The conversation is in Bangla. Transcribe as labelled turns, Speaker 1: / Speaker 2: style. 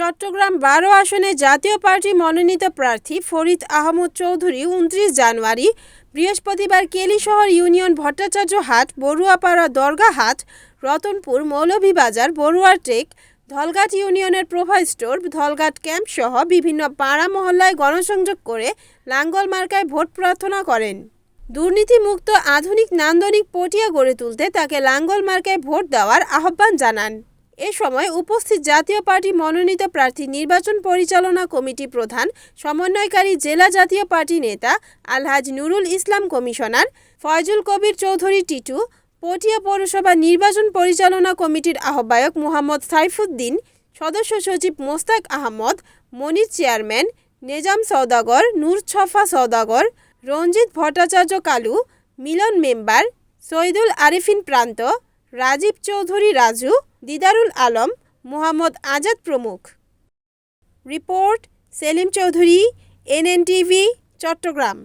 Speaker 1: চট্টগ্রাম ১২ আসনে জাতীয় পার্টি মনোনীত প্রার্থী ফরিদ আহমদ চৌধুরী ২৯ জানুয়ারি বৃহস্পতিবার কেলিশহর ইউনিয়ন ভট্টাচার্য হাট, বড়ুয়াপাড়া দরগাহ হাট, রতনপুর, মৌলভীবাজার, বড়ুয়ার টেক, ধলঘাট ইউনিয়নের প্রভা স্টোর, ধলঘাট ক্যাম্পসহ বিভিন্ন পাড়া মহল্লায় গণসংযোগ করে লাঙ্গল মার্কায় ভোট প্রার্থনা করেন। দুর্নীতিমুক্ত আধুনিক নান্দনিক পটিয়া গড়ে তুলতে তাকে লাঙ্গল মার্কায় ভোট দেওয়ার আহ্বান জানান। এ সময় উপস্থিত জাতীয় পার্টি মনোনীত প্রার্থী নির্বাচন পরিচালনা কমিটি প্রধান সমন্বয়কারী জেলা জাতীয় পার্টি নেতা আলহাজ নুরুল ইসলাম, কমিশনার ফয়জুল কবির চৌধুরী টিটু, পটিয়া পৌরসভা নির্বাচন পরিচালনা কমিটির আহ্বায়ক মোহাম্মদ সাইফুদ্দিন, সদস্য সচিব মোস্তাক আহমদ, মনির চেয়ারম্যান নেজাম সওদাগর, নূর ছফা সওদাগর, রঞ্জিত ভট্টাচার্য কালু, মিলন মেম্বার, সৈদুল আরিফিন প্রান্ত, রাজীব চৌধুরী রাজু, দিদারুল আলম, মোহাম্মদ আজাদ প্রমুখ। Report Selim Chowdhury, NNTV, Chittagong.